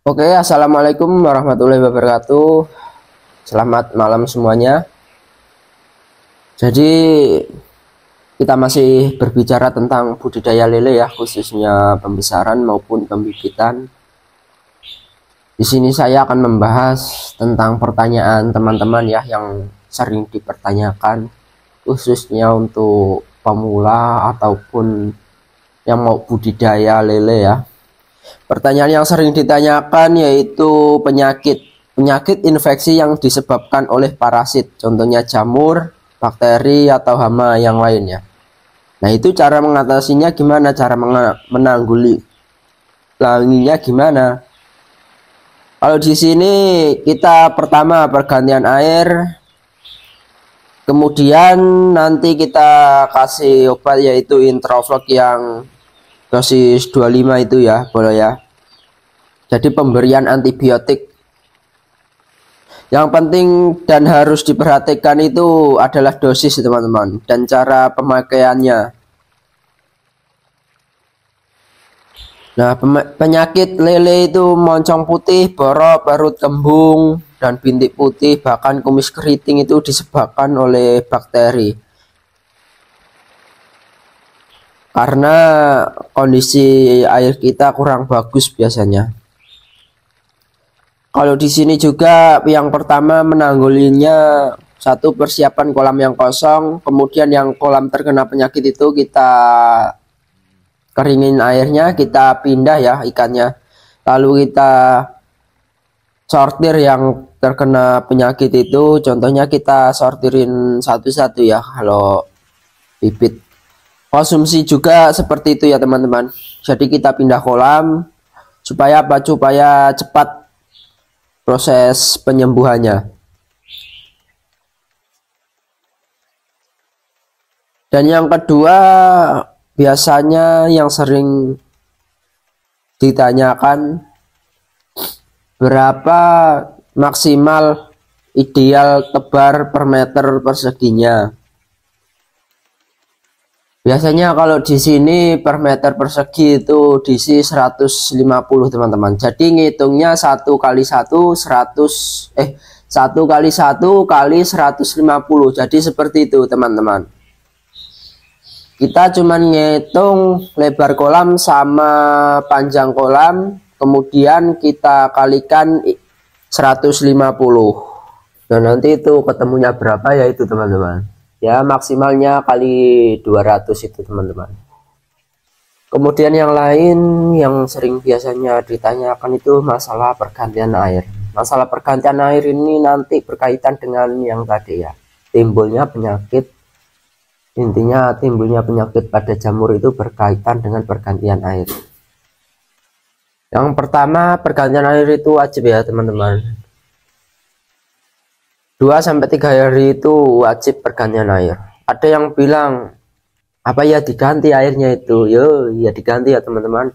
Oke, assalamualaikum warahmatullahi wabarakatuh. Selamat malam semuanya. Jadi kita masih berbicara tentang budidaya lele ya, khususnya pembesaran maupun pembibitan. Di sini saya akan membahas tentang pertanyaan teman-teman ya yang sering dipertanyakan, khususnya untuk pemula ataupun yang mau budidaya lele ya. Pertanyaan yang sering ditanyakan yaitu penyakit infeksi yang disebabkan oleh parasit, contohnya jamur, bakteri atau hama yang lainnya. Nah, itu cara mengatasinya gimana, cara menanggulanginya gimana? Kalau di sini kita pertama pergantian air, kemudian nanti kita kasih obat yaitu Introvlog yang dosis 25 itu ya, boleh ya. Jadi pemberian antibiotik. Yang penting dan harus diperhatikan itu adalah dosis teman-teman dan cara pemakaiannya. Nah, penyakit lele itu moncong putih, borok, parut kembung, dan bintik putih, bahkan kumis keriting itu disebabkan oleh bakteri. Karena kondisi air kita kurang bagus biasanya. Kalau di sini juga yang pertama menanggulinya, satu, persiapan kolam yang kosong, kemudian yang kolam terkena penyakit itu kita keringin airnya, kita pindah ya ikannya, lalu kita sortir yang terkena penyakit itu, contohnya kita sortirin satu-satu ya. Kalau bibit konsumsi juga seperti itu ya teman-teman. Jadi kita pindah kolam supaya apa? Supaya cepat proses penyembuhannya. Dan yang kedua, biasanya yang sering ditanyakan, berapa maksimal ideal tebar per meter perseginya. Biasanya kalau di sini per meter persegi itu diisi 150 teman-teman. Jadi ngitungnya 1 kali 1 kali 150. Jadi seperti itu teman-teman. Kita cuman ngitung lebar kolam sama panjang kolam, kemudian kita kalikan 150. Dan nanti itu ketemunya berapa ya itu teman-teman. Ya maksimalnya kali 200 itu teman-teman. Kemudian yang lain yang sering biasanya ditanyakan itu masalah pergantian air. Masalah pergantian air ini nanti berkaitan dengan yang tadi ya, timbulnya penyakit. Intinya timbulnya penyakit pada jamur itu berkaitan dengan pergantian air. Yang pertama, pergantian air itu wajib ya teman-teman. 2-3 hari itu wajib pergantian air. Ada yang bilang apa ya diganti airnya itu? Ya diganti ya teman-teman.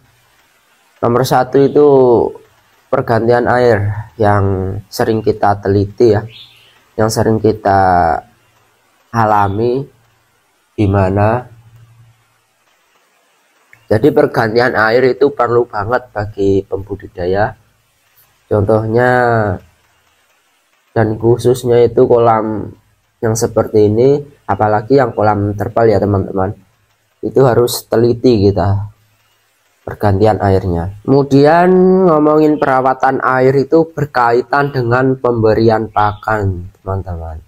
Nomor 1 itu pergantian air yang sering kita teliti ya, yang sering kita alami. Gimana? Jadi pergantian air itu perlu banget bagi pembudidaya. Contohnya dan khususnya itu kolam yang seperti ini, apalagi yang kolam terpal ya teman-teman, itu harus teliti kita pergantian airnya. Kemudian ngomongin perawatan air itu berkaitan dengan pemberian pakan teman-teman.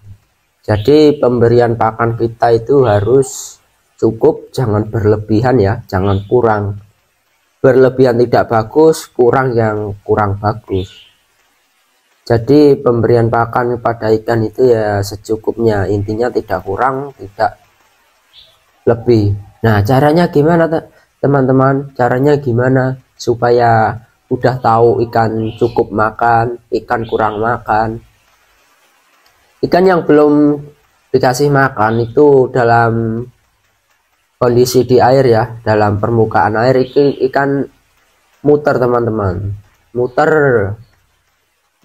Jadi pemberian pakan kita itu harus cukup, jangan berlebihan ya, jangan kurang. Berlebihan tidak bagus, kurang yang kurang bagus. Jadi pemberian pakan pada ikan itu ya secukupnya, intinya tidak kurang, tidak lebih. Nah, caranya gimana teman-teman? Caranya gimana supaya udah tahu ikan cukup makan, ikan kurang makan. Ikan yang belum dikasih makan itu dalam kondisi di air ya, dalam permukaan air ikan muter teman-teman, muter.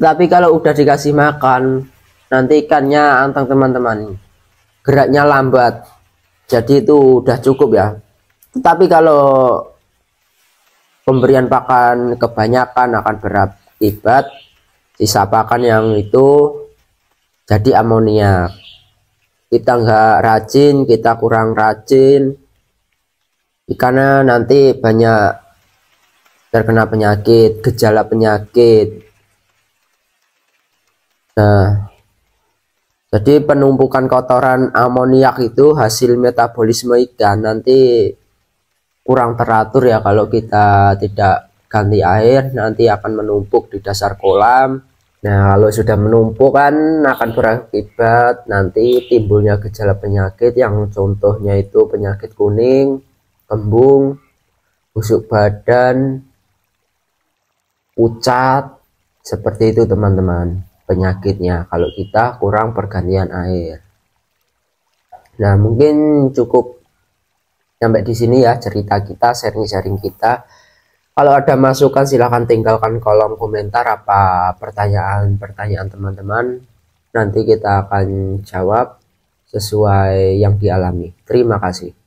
Tapi kalau udah dikasih makan, nanti ikannya anteng teman-teman, geraknya lambat. Jadi itu udah cukup ya. Tapi kalau pemberian pakan kebanyakan akan berat berakibat sisa pakan yang itu jadi amoniak. Kita nggak rajin, kita kurang rajin, ikannya nanti banyak terkena penyakit, gejala penyakit. Nah, jadi penumpukan kotoran amoniak itu hasil metabolisme ikan, nanti kurang teratur ya kalau kita tidak ganti air, nanti akan menumpuk di dasar kolam. Nah, kalau sudah menumpuk kan akan berakibat nanti timbulnya gejala penyakit yang contohnya itu penyakit kuning, kembung, busuk badan, pucat, seperti itu teman-teman penyakitnya kalau kita kurang pergantian air. Nah, mungkin cukup sampai di sini ya cerita kita, sharing-sharing kita. Kalau ada masukan silahkan tinggalkan kolom komentar apa pertanyaan-pertanyaan teman-teman. Nanti kita akan jawab sesuai yang dialami. Terima kasih.